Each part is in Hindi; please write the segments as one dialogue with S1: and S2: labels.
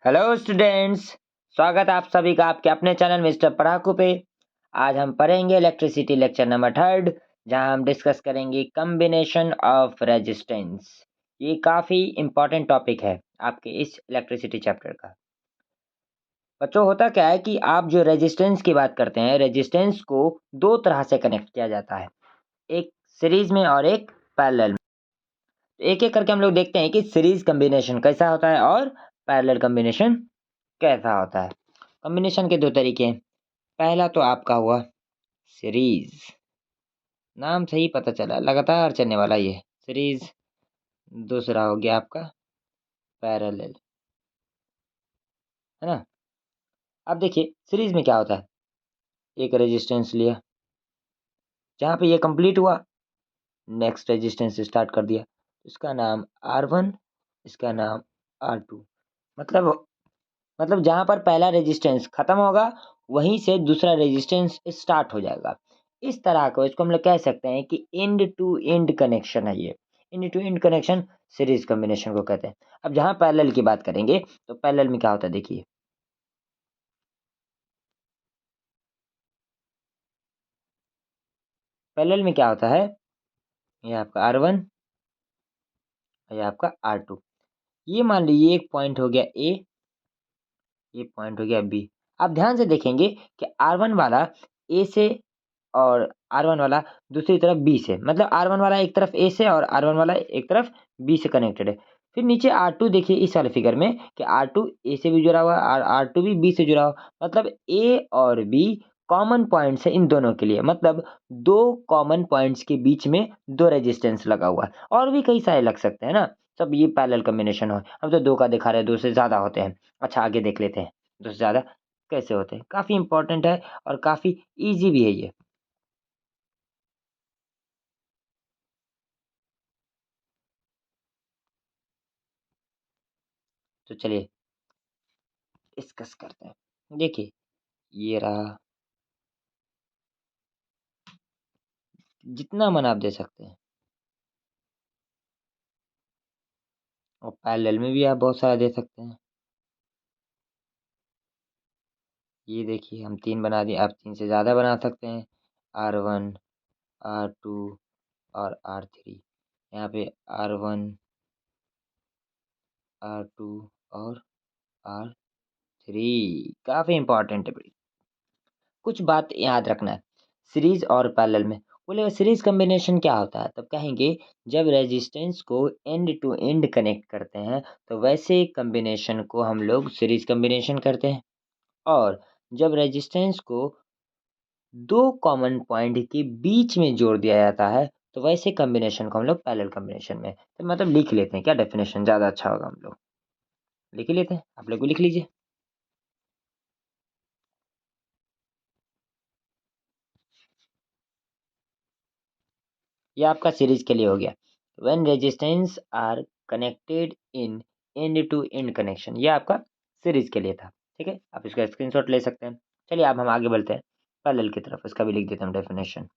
S1: Hello students. स्वागत है आप सभी का आपके अपने चैनल मिस्टर पढ़ाकू पे। आज हम पढ़ेंगे इलेक्ट्रिसिटी लेक्चर नंबर 3 जहां हम डिस्कस करेंगे कॉम्बिनेशन ऑफ रेजिस्टेंस। ये काफ़ी इम्पोर्टेंट टॉपिक है आपके इस इलेक्ट्रिसिटी चैप्टर का। बच्चों, होता क्या है कि आप जो रेजिस्टेंस की बात करते हैं, रेजिस्टेंस को दो तरह से कनेक्ट किया जाता है, एक सीरीज में और एक पैरेलल में। एक एक करके हम लोग देखते हैं कि सीरीज कॉम्बिनेशन कैसा होता है और पैरेलल कॉम्बिनेशन कैसा होता है। कॉम्बिनेशन के दो तरीके हैं। पहला तो आपका हुआ सीरीज, नाम से ही पता चला लगातार चलने वाला ये सीरीज। दूसरा हो गया आपका पैरेलल, है ना। अब देखिए सीरीज में क्या होता है, एक रेजिस्टेंस लिया, जहाँ पे ये कंप्लीट हुआ नेक्स्ट रेजिस्टेंस स्टार्ट कर दिया, इसका नाम R1, इसका नाम R2। मतलब जहाँ पर पहला रेजिस्टेंस खत्म होगा वहीं से दूसरा रेजिस्टेंस स्टार्ट हो जाएगा। इस तरह को इसको हम लोग कह सकते हैं कि एंड टू एंड कनेक्शन है ये। End to end connection series combination को कहते हैं। अब जहाँ पैरेलल की बात करेंगे तो पैरेलल में क्या होता है, देखिए पैरेलल में क्या होता है, ये आपका R1, ये आपका R2। ये मान लीजिए एक पॉइंट हो गया A, ये पॉइंट हो गया B। आप ध्यान से देखेंगे कि R1 वाला A से और R1 वाला दूसरी तरफ B से, मतलब R1 वाला एक तरफ A से और R1 वाला एक तरफ B से कनेक्टेड है। फिर नीचे R2 देखिए इस वाले फिगर में कि R2 A से भी जुड़ा हुआ है और R2 भी B से जुड़ा हुआ, मतलब A और B कॉमन पॉइंट्स है इन दोनों के लिए। मतलब दो कॉमन पॉइंट्स के बीच में दो रेजिस्टेंस लगा हुआ है, और भी कई सारे लग सकते हैं ना। सब ये पैरेलल कॉम्बिनेशन हो। हम तो दो का दिखा रहे हैं, दो से ज़्यादा होते हैं। अच्छा आगे देख लेते हैं दो से ज़्यादा कैसे होते हैं। काफ़ी इंपॉर्टेंट है और काफ़ी ईजी भी है ये। तो चलिए डिस्कस करते हैं। देखिए ये रहा, जितना मन आप दे सकते हैं, और पैरेलल में भी आप बहुत सारा दे सकते हैं। ये देखिए हम 3 बना दिए, आप 3 से ज़्यादा बना सकते हैं। R1, R2 और R3। यहाँ पे R1, R2 और R3 काफ़ी इंपॉर्टेंट है भाई। कुछ बात याद रखना है सीरीज और पैरेलल में। बोले सीरीज कॉम्बिनेशन क्या होता है, तब कहेंगे जब रेजिस्टेंस को एंड टू एंड कनेक्ट करते हैं तो वैसे कॉम्बिनेशन को हम लोग सीरीज कॉम्बिनेशन करते हैं। और जब रेजिस्टेंस को दो कॉमन पॉइंट के बीच में जोड़ दिया जाता है तो वैसे कॉम्बिनेशन को हम लोग पैरेलल कॉम्बिनेशन में, तो मतलब लिख लेते हैं क्या डेफिनेशन, ज़्यादा अच्छा होगा। हम लोग लिख ही लेते हैं, आप लोग भी लिख लीजिए। ये आपका सीरीज के लिए हो गया। When resistance are connected in end to end connection, ये आपका सीरीज के लिए था। ठीक है, आप इसका स्क्रीनशॉट ले सकते हैं। चलिए अब हम आगे बढ़ते हैं पैरेलल की तरफ, इसका भी लिख देते हैं डेफिनेशन।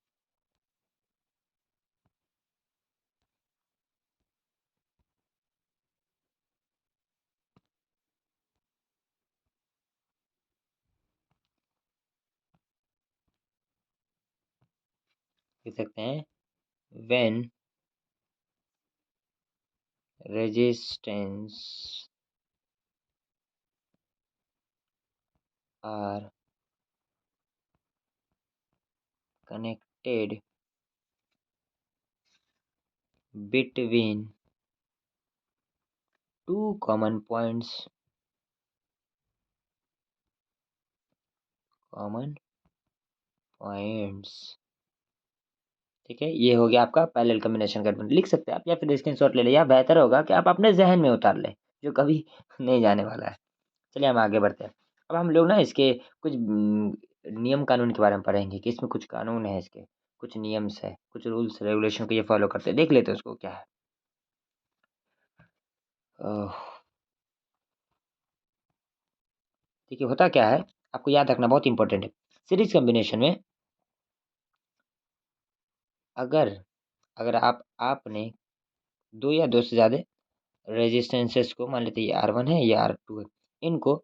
S1: लिख सकते हैं when resistance are connected between two common points। ठीक है, ये हो गया आपका पैरेलल कॉम्बिनेशन का। लिख सकते हैं आप या फिर स्क्रीनशॉट ले लिया, बेहतर होगा कि आप अपने जहन में उतार लें जो कभी नहीं जाने वाला है। चलिए हम आगे बढ़ते हैं। अब हम लोग ना इसके कुछ नियम कानून के बारे में पढ़ेंगे कि इसमें कुछ कानून है, इसके कुछ नियम्स है, कुछ रूल्स रेगुलेशन को ये फॉलो करते हैं। देख लेते हैं उसको क्या है। अह, देखिए होता क्या है, आपको याद रखना बहुत इंपॉर्टेंट है। सीरीज कॉम्बिनेशन में अगर अगर आपने दो या दो से ज़्यादा रेजिस्टेंसेस को, मान लेते हैं ये R1 है, ये R2 है, इनको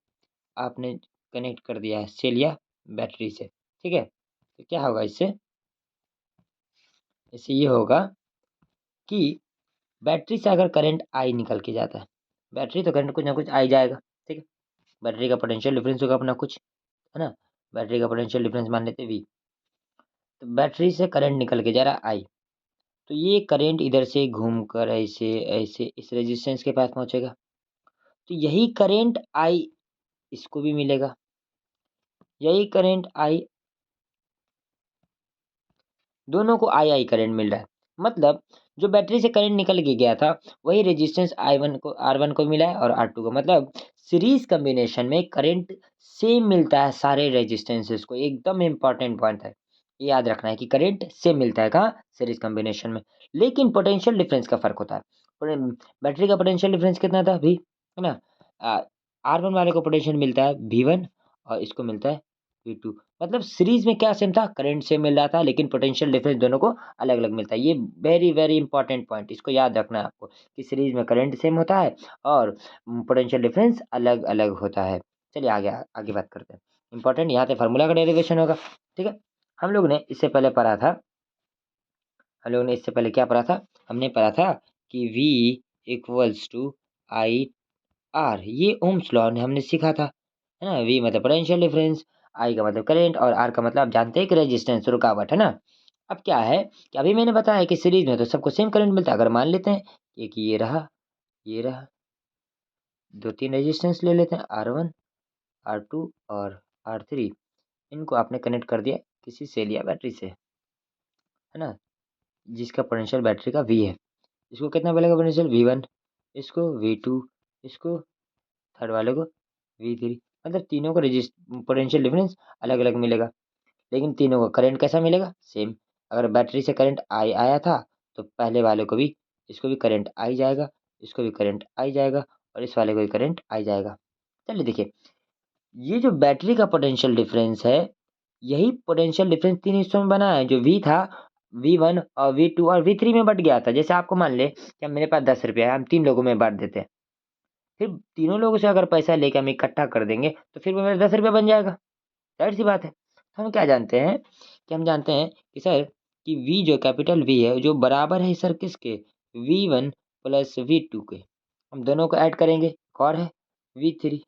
S1: आपने कनेक्ट कर दिया है सेल या बैटरी से, ठीक है। तो क्या होगा इससे, इससे ये होगा कि बैटरी से अगर करंट आई निकल के जाता है, बैटरी तो करंट कुछ ना कुछ आ ही जाएगा, ठीक है। बैटरी का पोटेंशियल डिफरेंस होगा अपना कुछ, है ना। बैटरी का पोटेंशियल डिफरेंस मान लेते वी। तो बैटरी से करंट निकल के जा रहा आई, तो ये करंट इधर से घूमकर ऐसे ऐसे इस रेजिस्टेंस के पास पहुंचेगा। तो यही करंट आई इसको भी मिलेगा, यही करंट आई, दोनों को आई आई करंट मिल रहा है। मतलब जो बैटरी से करंट निकल के गया था वही रेजिस्टेंस आई वन को आर वन को मिला है और आर टू को। मतलब सीरीज कॉम्बिनेशन में करंट सेम मिलता है सारे रेजिस्टेंसेस को। एकदम इंपॉर्टेंट पॉइंट है, ये याद रखना है कि करंट सेम मिलता है कहाँ, सीरीज कॉम्बिनेशन में। लेकिन पोटेंशियल डिफरेंस का फर्क होता है। बैटरी का पोटेंशियल डिफरेंस कितना था भी, है ना। आर वन वाले को पोटेंशियल मिलता है वी वन और इसको मिलता है वी टू। मतलब सीरीज में क्या सेम था, करंट सेम मिल रहा था, लेकिन पोटेंशियल डिफरेंस दोनों को अलग अलग मिलता है। ये वेरी वेरी इंपॉर्टेंट पॉइंट, इसको याद रखना है आपको कि सीरीज में करंट सेम होता है और पोटेंशियल डिफरेंस अलग अलग होता है। चलिए आगे आगे बात करते हैं। इंपॉर्टेंट यहाँ पे फार्मूला का डेरिवेशन होगा, ठीक है। हम लोग ने इससे पहले पढ़ा था, हम लोगों ने इससे पहले क्या पढ़ा था, हमने पढ़ा था कि V equals to I R, ये ओम्स लॉ ने हमने सीखा था, है ना। V मतलब पोटेंशियल डिफरेंस, I का मतलब करंट और R का मतलब आप जानते हैं कि रेजिस्टेंस रुकावट, है ना। अब क्या है कि अभी मैंने बताया कि सीरीज में तो सबको सेम करंट मिलता है। अगर मान लेते हैं कि ये रहा, दो तीन रेजिस्टेंस ले लेते हैं आर वन, आर टू और आर थ्री। इनको आपने कनेक्ट कर दिया किसी सेल या बैटरी से, है ना, जिसका पोटेंशियल बैटरी का V है। इसको कितना मिलेगा पोटेंशियल V1, इसको V2, इसको थर्ड वाले को V3। मतलब तीनों को रजिस्ट पोटेंशियल डिफरेंस अलग अलग मिलेगा, लेकिन तीनों को करंट कैसा मिलेगा, सेम। अगर बैटरी से करंट आई आया था तो पहले वाले को भी, इसको भी करंट आई जाएगा, इसको भी करंट आई जाएगा और इस वाले को भी करंट आई जाएगा। चलिए देखिए, ये जो बैटरी का पोटेंशियल डिफरेंस है, यही पोटेंशियल डिफरेंस तीन हिस्सों में बना है। जो वी था, V1 और V2 और V3 में बट गया था। जैसे आपको मान ले कि मेरे पास 10 रुपया है, हम 3 लोगों में बांट देते हैं। फिर तीनों लोगों से अगर पैसा लेके हम इकट्ठा कर देंगे तो फिर वो मेरा 10 रुपया बन जाएगा। जाहिर सी बात है। तो हम क्या जानते हैं कि हम जानते हैं कि सर कि V जो कैपिटल V है जो बराबर है सर किसके, V1 प्लस V2 के। हम दोनों को ऐड करेंगे, एक और है V3,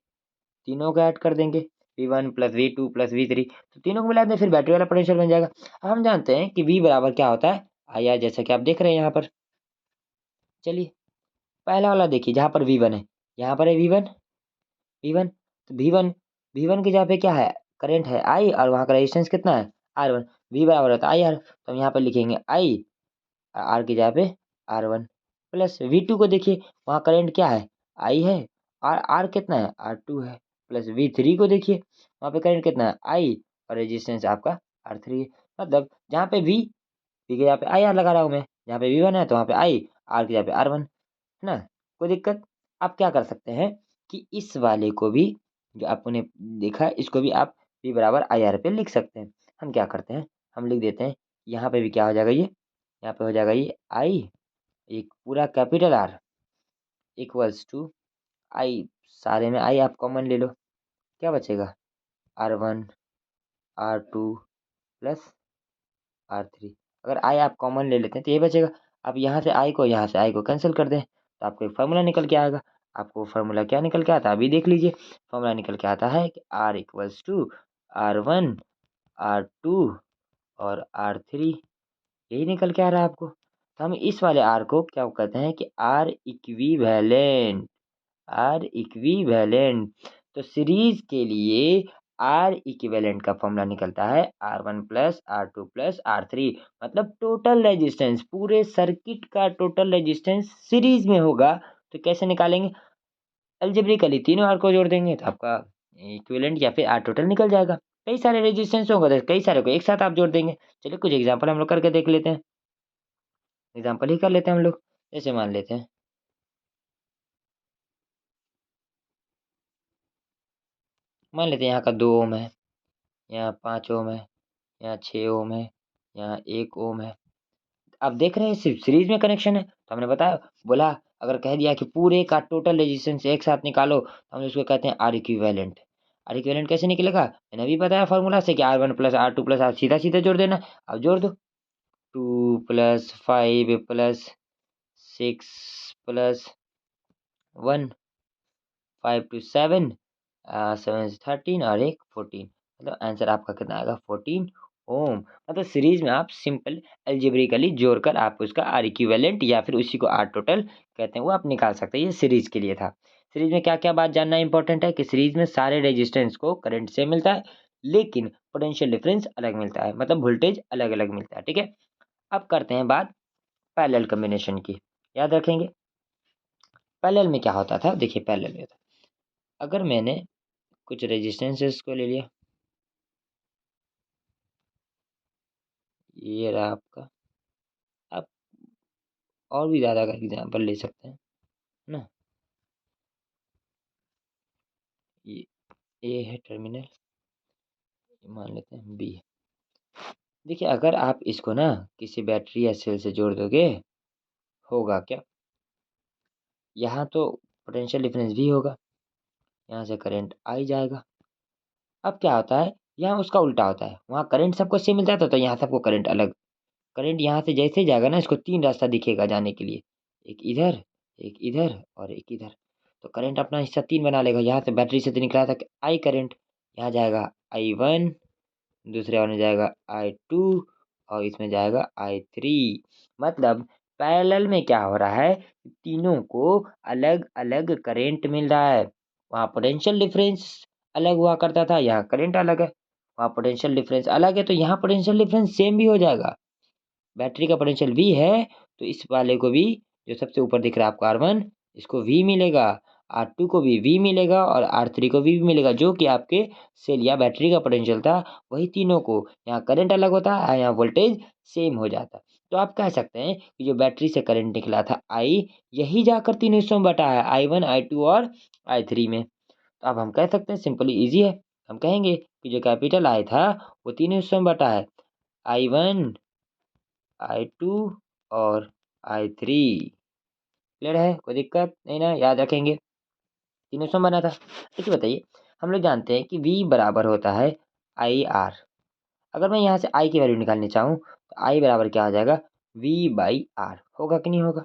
S1: तीनों को ऐड कर देंगे V1 plus V2 plus V3, तो तीनों को मिला दें फिर बैटरी वाला पोटेंशियल बन जाएगा। अब हम जानते हैं कि V बराबर क्या होता है, आया जैसा कि आप देख रहे हैं यहाँ पर। चलिए पहला वाला देखिए, जहाँ पर V1 है, यहाँ पर है V1, V1, तो V1 की जगह पे क्या है, करंट है I और वहाँ का रेजिस्टेंस कितना है R1। V बराबर होता है IR, तो हम यहाँ पर लिखेंगे I, आर की जगह पे R1 प्लस V2 को देखिए, वहाँ करंट क्या है I है और R कितना है R2 है, प्लस V3 को देखिए, वहाँ पे करंट कितना है I और रेजिस्टेंस आपका R3 है। मतलब जहाँ पे V की जगह पे IR लगा रहा हूँ मैं, जहाँ पे V1 है तो वहाँ पे I, R की जगह पे R1, है ना। कोई दिक्कत। आप क्या कर सकते हैं कि इस वाले को भी, जो आपने देखा इसको भी आप V बराबर IR पे लिख सकते हैं। हम क्या करते हैं, हम लिख देते हैं, यहाँ पे भी क्या हो जाएगा, ये यहाँ पे हो जाएगा ये I, एक पूरा capital R equals to I, सारे में I आप कॉमन ले लो, क्या बचेगा R1 R2 प्लस R3। अगर I आप कॉमन ले लेते हैं तो ये बचेगा। अब यहाँ से I को कैंसिल कर दें तो आपको एक फार्मूला निकल के आएगा। आपको फार्मूला क्या निकल के आता है अभी देख लीजिए। फार्मूला निकल के आता है कि R equals to R1 R2 और R3, यही निकल के आ रहा है आपको। तो हम इस वाले R को क्या कहते हैं कि आर इक्विवेलेंट। तो सीरीज के लिए आर इक्विवेलेंट का फॉर्मूला निकलता है R1 plus R2 plus R3। मतलब टोटल रेजिस्टेंस, पूरे सर्किट का टोटल रेजिस्टेंस सीरीज में होगा। तो कैसे निकालेंगे, अलजेब्रिकली तीनों आर को जोड़ देंगे तो आपका इक्विवेलेंट या फिर आर टोटल निकल जाएगा। कई सारे रेजिस्टेंस होंगे तो कई सारे को एक साथ आप जोड़ देंगे। चलिए कुछ एग्जांपल हम लोग करके देख लेते हैं। एग्जांपल ही कर लेते हैं हम लोग। जैसे मान लेते हैं, यहाँ का 2 ओम है, यहाँ 5 ओम है, यहाँ 6 ओम है, यहाँ 1 ओम है। आप देख रहे हैं सिर्फ सीरीज में कनेक्शन है। तो हमने बताया बोला अगर कह दिया कि पूरे का टोटल रेजिस्टेंस एक साथ निकालो तो हम उसको कहते हैं आर इक्विवेलेंट। आर इक्विवेलेंट कैसे निकलेगा, मैंने अभी बताया फॉर्मूला से कि R1 plus R2 plus R सीधा सीधा जोड़ देना। अब जोड़ दो, 2 प्लस 5 प्लस 6 प्लस 1, 5 to 7, 7 से 13 और एक 14, मतलब आंसर आपका कितना आएगा 14 ओम। मतलब सीरीज में आप सिंपल एल्जेब्रिकली जोड़कर आप उसका आर इक्विवेलेंट या फिर उसी को आर टोटल कहते हैं वो आप निकाल सकते हैं। ये सीरीज के लिए था। सीरीज में क्या क्या बात जानना इंपॉर्टेंट है कि सीरीज में सारे रेजिस्टेंस को करंट से मिलता है, लेकिन पोटेंशियल डिफरेंस अलग मिलता है, मतलब वोल्टेज अलग अलग मिलता है। ठीक है, अब करते हैं बात पैरेलल कॉम्बिनेशन की। याद रखेंगे पैरेलल में क्या होता था। देखिए पैरेलल में था, अगर मैंने कुछ रेजिस्टेंसेस को ले लिया, ये रहा आपका, आप और भी ज़्यादा का एग्जाम्पल ले सकते हैं ना। ये ए है टर्मिनल, मान लेते हैं बी। देखिए अगर आप इसको ना किसी बैटरी या सेल से जोड़ दोगे, होगा क्या, यहाँ तो पोटेंशियल डिफरेंस भी होगा, यहाँ से करंट आ ही जाएगा। अब क्या होता है, यहाँ उसका उल्टा होता है, वहाँ करंट सबको सेम मिल जाता है तो यहाँ सबको करंट अलग। करंट यहाँ से जैसे ही जाएगा ना, इसको 3 रास्ता दिखेगा जाने के लिए, एक इधर और एक इधर। तो करंट अपना हिस्सा 3 बना लेगा। यहाँ से बैटरी से तो निकला था आई करंट, यहाँ जाएगा I1, दूसरे वाले में जाएगा I2 और इसमें जाएगा I3। मतलब पैरेलल में क्या हो रहा है, तीनों को अलग अलग करंट मिल रहा है। वहाँ पोटेंशियल डिफरेंस अलग हुआ करता था, यहाँ करंट अलग है। वहाँ पोटेंशियल डिफरेंस अलग है तो यहाँ पोटेंशियल डिफरेंस सेम भी हो जाएगा। बैटरी का पोटेंशियल V है तो इस वाले को भी, जो सबसे ऊपर दिख रहा है आपको R1, इसको V मिलेगा, R2 को भी V मिलेगा और R3 को भी मिलेगा, जो कि आपके सेल या बैटरी का पोटेंशियल था। वही तीनों को यहाँ करंट अलग होता है, यहाँ वोल्टेज सेम हो जाता है। तो आप कह सकते हैं कि जो बैटरी से करंट निकला था I, यही जाकर तीनों हिस्सों में बटा है, I1 I2 और I3 में। तो अब हम कह सकते हैं सिंपली ईजी है, हम कहेंगे कि जो कैपिटल I था वो तीनों हिस्सों में बटा है, I1 I2 और I3। क्लियर है, कोई दिक्कत नहीं ना, याद रखेंगे तीनों सम बना था। देखिए बताइए, हम लोग जानते हैं कि V बराबर होता है आई आर। अगर मैं यहाँ से I की वैल्यू निकालनी चाहूँ तो I बराबर क्या हो जाएगा, V बाई आर। होगा कि नहीं होगा,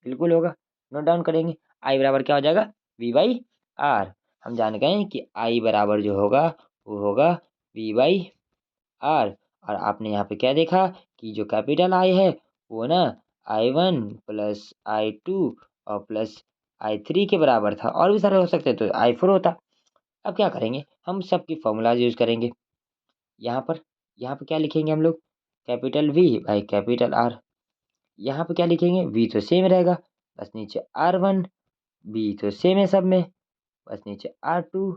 S1: बिल्कुल होगा। नोट डाउन करेंगे, I बराबर क्या हो जाएगा, V बाई आर। हम जान गए हैं कि I बराबर जो होगा वो होगा V बाई आर। और आपने यहाँ पे क्या देखा कि जो कैपिटल आई है वो ना I1 प्लस I2 और प्लस I3 के बराबर था, और भी सारे हो सकते तो I4 होता। अब क्या करेंगे, हम सबकी फॉर्मूलाज यूज करेंगे। यहाँ पर यहाँ पे क्या लिखेंगे हम लोग, capital V by capital R। यहाँ पे क्या लिखेंगे, V तो सेम रहेगा, बस नीचे R1, B तो सेम है सब में, बस नीचे R2,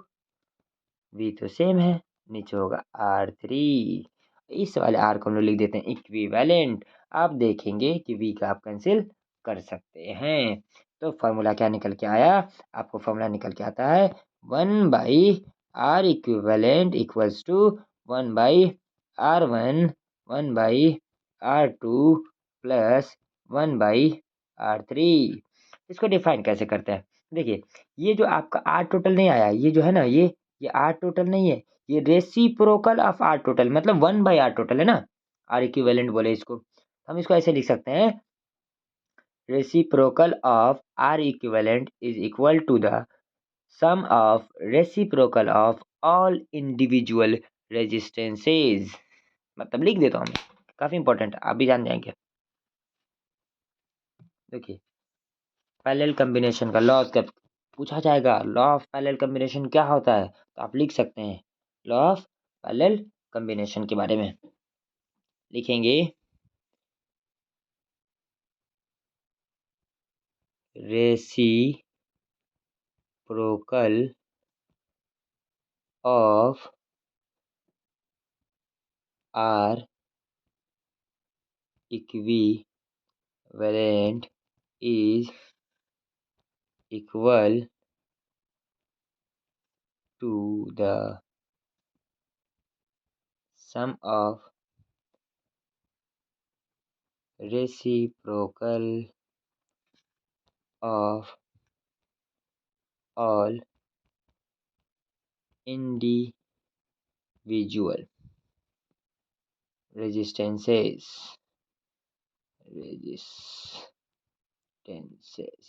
S1: V तो सेम है, नीचे होगा R3। इस वाले R को हम लोग लिख देते हैं इक्विवेलेंट। आप देखेंगे कि V का आप कैंसिल कर सकते हैं। तो फॉर्मूला क्या निकल के आया, आपको फॉर्मूला निकल के आता है 1 by R equivalent equals to 1 by R1, 1 by R2 plus 1 by R3। इसको डिफाइन कैसे करते हैं, देखिए ये जो आपका R टोटल नहीं आया, ये जो है ना, ये आर टोटल नहीं है, ये रेसिप्रोकल ऑफ आर टोटल, मतलब 1 बाई आर टोटल है ना, आर इक्विवेलेंट बोले इसको। हम इसको ऐसे लिख सकते हैं, reciprocal of R equivalent is equal to the sum of reciprocal of all individual resistances. मतलब लिख देता हूँ मैं, काफी इंपॉर्टेंट, आप भी जान जाएंगे। देखिए पैरेलल कॉम्बिनेशन का लॉ कब पूछा जाएगा, लॉ ऑफ पैरेलल कॉम्बिनेशन क्या होता है, तो आप लिख सकते हैं लॉ ऑफ पैरेलल कॉम्बिनेशन के बारे में लिखेंगे, reciprocal of R equivalent is equal to the sum of reciprocal of all individual resistances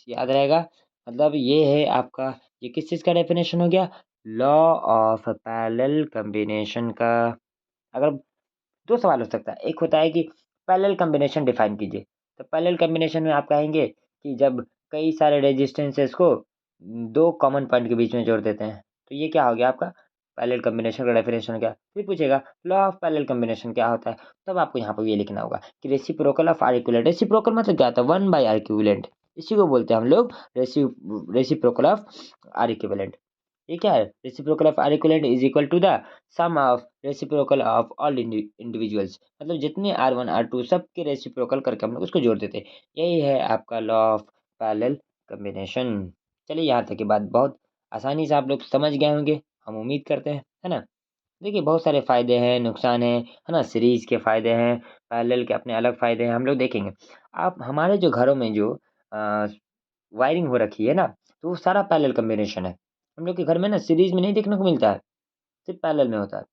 S1: याद रहेगा। मतलब ये है आपका, ये किस चीज़ का डेफिनेशन हो गया, लॉ ऑफ पैरेलल कॉम्बिनेशन का। अगर दो सवाल हो सकता है, एक होता है कि पैरेलल कॉम्बिनेशन डिफाइन कीजिए, तो पैरेलल कॉम्बिनेशन में आप कहेंगे कि जब कई सारे रेजिस्टेंसेस को दो कॉमन पॉइंट के बीच में जोड़ देते हैं, तो ये क्या हो गया आपका पैरेलल कॉम्बिनेशन का डेफिनेशन। क्या फिर पूछेगा लॉ ऑफ पैरेलल कॉम्बिनेशन क्या होता है, तब आपको यहाँ पर ये लिखना होगा कि reciprocal of R equivalent. Reciprocal मतलब क्या होता है, 1/r इक्विवेलेंट, इसी को बोलते हैं हम लोग रेसिप्रोकल ऑफ आर इक्विवेलेंट। ये क्या है, reciprocal of R equivalent is equal to the sum of reciprocal of all individuals. मतलब जितने R1 R2 सबके रेसिप्रोकल करके हम लोग उसको जोड़ देते हैं। यही है आपका लॉ ऑफ पैरेलल कॉम्बिनेशन। चलिए यहाँ तक की बात बहुत आसानी से आप लोग समझ गए होंगे, हम उम्मीद करते हैं, है ना। देखिए बहुत सारे फ़ायदे हैं, नुकसान हैं, है ना। सीरीज़ के फ़ायदे हैं, पैरेलल के अपने अलग फ़ायदे हैं, हम लोग देखेंगे। आप हमारे जो घरों में जो वायरिंग हो रखी है ना, तो वो सारा पैरेलल कॉम्बिनेशन है। हम लोग के घर में ना सीरीज़ में नहीं देखने को मिलता है, सिर्फ़ पैरेलल में होता है।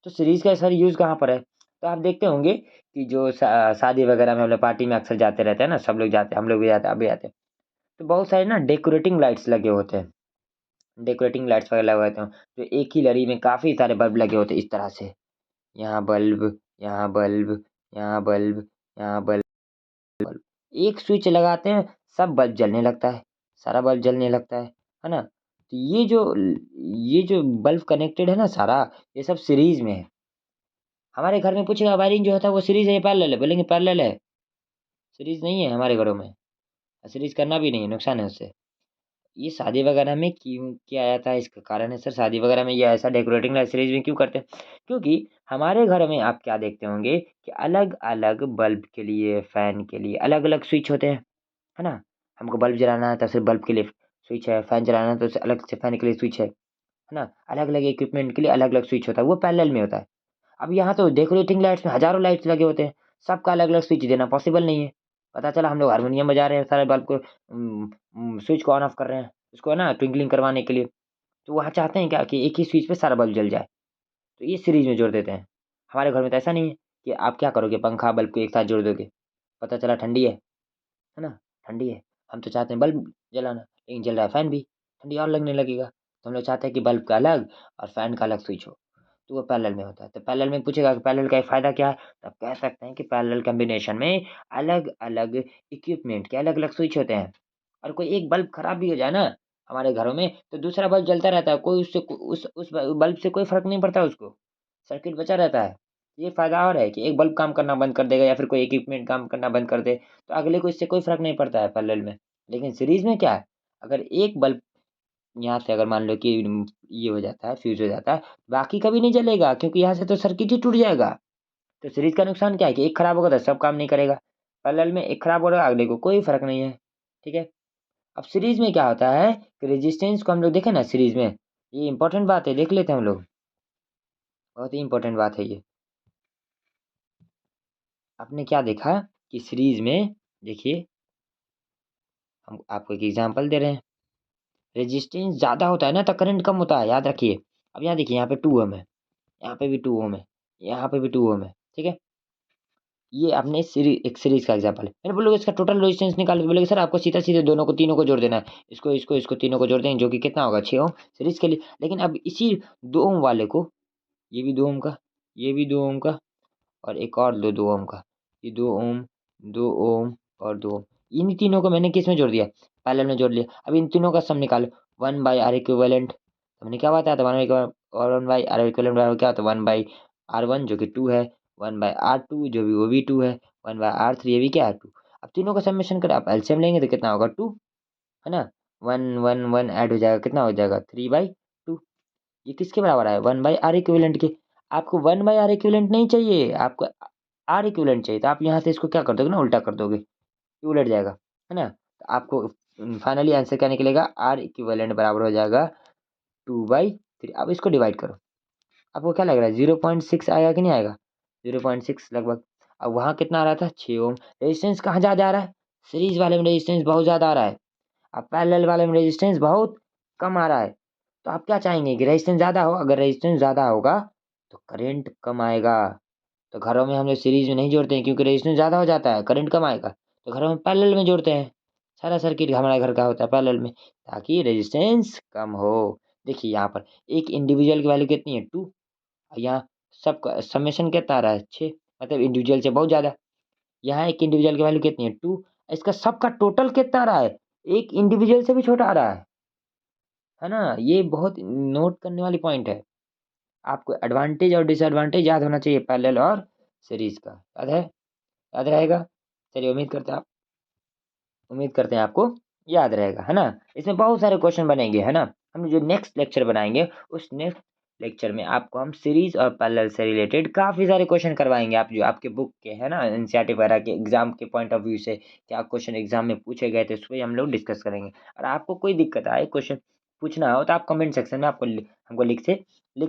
S1: तो सीरीज़ का सर यूज़ कहाँ पर है? तो आप देखते होंगे कि जो शादी वगैरह में हम लोग पार्टी में अक्सर जाते रहते हैं ना, सब लोग जाते हैं, हम लोग भी जाते हैं, आप भी जाते हैं। तो बहुत सारे ना डेकोरेटिंग लाइट्स लगे होते हैं, डेकोरेटिंग लाइट्स वगैरह लगे होते हैं, तो एक ही लड़ी में काफ़ी सारे बल्ब लगे होते हैं इस तरह से। यहाँ बल्ब, यहाँ बल्ब, यहाँ बल्ब, यहाँ बल्ब। एक स्विच लगाते हैं, सब बल्ब जलने लगता है, सारा बल्ब जलने लगता है ना? तो ये जो बल्ब कनेक्टेड है ना सारा, ये सब सीरीज़ में है। हमारे घर में पूछेगा वायरिंग जो होता है वो सीरीज़ है या पैरेलल है? बोलेंगे पैरेलल है, सीरीज़ नहीं है हमारे घरों में। सीरीज़ करना भी नहीं है, नुकसान है उससे। ये शादी वगैरह में क्यों किया जाता है, इसका कारण है सर शादी वगैरह में ये ऐसा डेकोरेटिंग लाइट सीरीज में क्यों करते हैं? क्योंकि हमारे घर में आप क्या देखते होंगे कि अलग-अलग बल्ब के लिए, फैन के लिए अलग-अलग स्विच होते हैं, है ना? हमको बल्ब जलाना है तो सिर्फ बल्ब के लिए स्विच है, फैन चलाना है तो उसे अलग से फैन के लिए स्विच है ना? अलग-अलग इक्विपमेंट के लिए अलग-अलग स्विच होता है, वो पैरेलल में होता है। अब यहाँ तो डेकोरेटिंग लाइट्स में हज़ारों लाइट्स लगे होते हैं, सबका अलग-अलग स्विच देना पॉसिबल नहीं है। पता चला हम लोग हारमोनियम बजा रहे हैं, सारे बल्ब को स्विच को ऑन ऑफ कर रहे हैं, उसको है ना ट्विंकलिंग करवाने के लिए। तो वहाँ चाहते हैं क्या कि एक ही स्विच पे सारा बल्ब जल जाए, तो ये सीरीज़ में जोड़ देते हैं। हमारे घर में तो ऐसा नहीं है कि आप क्या करोगे पंखा, बल्ब को एक साथ जोड़ दोगे, पता चला ठंडी है ना? ठंडी है, हम तो चाहते हैं बल्ब जलाना, लेकिन जल रहा है फ़ैन भी, ठंडी और लगने लगेगा। तो हम लोग चाहते हैं कि बल्ब का अलग और फ़ैन का अलग स्विच हो। तो वो पैरेलल में होता है। तो पैरेलल में पूछेगा कि पैरेलल का एक फ़ायदा क्या है? तो आप कह सकते हैं कि पैरेलल कॉम्बिनेशन में अलग-अलग इक्विपमेंट के अलग-अलग स्विच होते हैं। और कोई एक बल्ब खराब भी हो जाए ना हमारे घरों में, तो दूसरा बल्ब जलता रहता है। कोई उससे उस बल्ब से कोई फ़र्क नहीं पड़ता उसको, सर्किट बचा रहता है। ये फ़ायदा और है कि एक बल्ब काम करना बंद कर देगा या फिर कोई इक्विपमेंट काम करना बंद कर दे, तो अगले को इससे कोई फ़र्क नहीं पड़ता है पैरेलल में। लेकिन सीरीज़ में क्या है, अगर एक बल्ब यहाँ से अगर मान लो कि ये हो जाता है, फ्यूज़ हो जाता है, बाकी का भी नहीं जलेगा क्योंकि यहाँ से तो सर्किट ही टूट जाएगा। तो सीरीज़ का नुकसान क्या है कि एक खराब होगा तो सब काम नहीं करेगा। पैरेलल में एक खराब हो रहा है, अगले को कोई फ़र्क नहीं है, ठीक है? अब सीरीज़ में क्या होता है कि रेजिस्टेंस को हम लोग देखें ना सीरीज़ में, ये इम्पोर्टेंट बात है, देख लेते हैं हम लोग। बहुत ही इम्पोर्टेंट बात है ये। आपने क्या देखा कि सीरीज़ में देखिए, हम आपको एक एग्ज़ाम्पल दे रहे हैं। रेजिस्टेंस ज़्यादा होता है ना तो करंट कम होता है, याद रखिए। अब यहाँ देखिए, यहाँ पे 2 ओम है, यहाँ पे भी 2 ओम है, यहाँ पे भी 2 ओम है, ठीक है? ये आपने एक सीरीज़ का एग्ज़ाम्पल है। मैंने बोलोगे इसका टोटल रेजिस्टेंस निकालो, तो बोलेंगे सर आपको सीधे-सीधे दोनों को तीनों को जोड़ देना है। इसको तीनों को जोड़ देंगे जो कि कितना होगा 6 ओम सीरीज़ के लिए। लेकिन अब इसी 2 ओम वाले को, ये भी 2 ओम का, ये भी 2 ओम का और एक और 2 ओम का। ये 2 ओम, 2 ओम और 2 ओम। इन्हीं तीनों को मैंने किस में जोड़ दिया? पैरेलल में जोड़ लिया। अब इन तीनों का सम निकालो, 1/r इक्विवेलेंट। हमने क्या बताया था 1/r इक्विवेलेंट बराबर क्या होता है? 1/r1 जो कि 2 है, 1/r2 जो भी वो भी 2 है, 1/r3 ये भी क्या है 2। अब तीनों का समेशन करें, आप एलसीएम लेंगे तो कितना होगा 2, है ना? 1, 1, 1 ऐड हो जाएगा, कितना हो जाएगा 3/2। ये किसके बराबर आया? 1/r इक्विवेलेंट के। आपको 1/r इक्विवेलेंट नहीं चाहिए, आपको r इक्विवेलेंट चाहिए, तो आप यहाँ से इसको क्या कर दोगे ना, उल्टा कर दोगे, ये उलट जाएगा, है ना? तो आपको फाइनली आंसर क्या निकलेगा? r इक्विवेलेंट बराबर हो जाएगा 2/3। अब इसको डिवाइड करो, आपको क्या लग रहा है 0.6 आएगा कि नहीं आएगा? 0.6 लगभग। अब वहाँ कितना आ रहा था? 6 ओम। रेजिस्टेंस कहाँ ज़्यादा आ रहा है? सीरीज़ वाले में रेजिस्टेंस बहुत ज़्यादा आ रहा है। अब पैरेलल वाले में रेजिस्टेंस बहुत कम आ रहा है, तो आप क्या चाहेंगे कि रेजिस्टेंस ज़्यादा हो। अगर रेजिस्टेंस ज़्यादा होगा तो करंट कम आएगा। तो घरों में हम लोग सीरीज में नहीं जोड़ते हैं क्योंकि रेजिस्टेंस ज़्यादा हो जाता है, करंट कम आएगा। तो घरों में पैरेलल में जोड़ते हैं। सारा सर्किट हमारे घर का होता है पैरेलल में, ताकि रेजिस्टेंस कम हो। देखिए यहाँ पर एक इंडिविजुअल की वैल्यू कितनी है 2, यहाँ सबका समेशन कितना आ रहा है 6, मतलब इंडिविजुअल से बहुत ज़्यादा। यहाँ एक इंडिविजुअल की वैल्यू कितनी है 2, इसका सबका टोटल कितना आ रहा है, एक इंडिविजुअल से भी छोटा आ रहा है ना। ये बहुत नोट करने वाली पॉइंट है। आपको एडवांटेज और डिसएडवांटेज याद होना चाहिए पैरेलल और सीरीज का। याद है, याद रहेगा। चलिए उम्मीद करते हैं आपको याद रहेगा, है ना। इसमें बहुत सारे क्वेश्चन बनेंगे, है ना। हम जो नेक्स्ट लेक्चर बनाएंगे उस नेक्स्ट लेक्चर में आपको हम सीरीज और पैरेलल से रिलेटेड काफ़ी सारे क्वेश्चन करवाएंगे। आप जो आपके बुक के है ना एनसीईआरटी वगैरह के एग्जाम के पॉइंट ऑफ व्यू से क्या क्वेश्चन एग्जाम में पूछे गए थे उस पर हम लोग डिस्कस करेंगे। और आपको कोई दिक्कत आए, क्वेश्चन पूछना हो तो आप कमेंट सेक्शन में आपको हमको लिख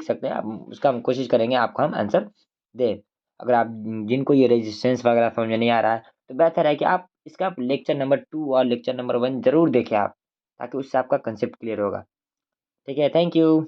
S1: सकते हैं। आप उसका हम कोशिश करेंगे आपको हम आंसर दें। अगर आप जिनको ये रेजिस्टेंस वगैरह समझ में नहीं आ रहा है तो बेहतर है कि आप इसका लेक्चर नंबर 2 और लेक्चर नंबर 1 ज़रूर देखें आप, ताकि उससे आपका कंसेप्ट क्लियर होगा। ठीक है, थैंक यू।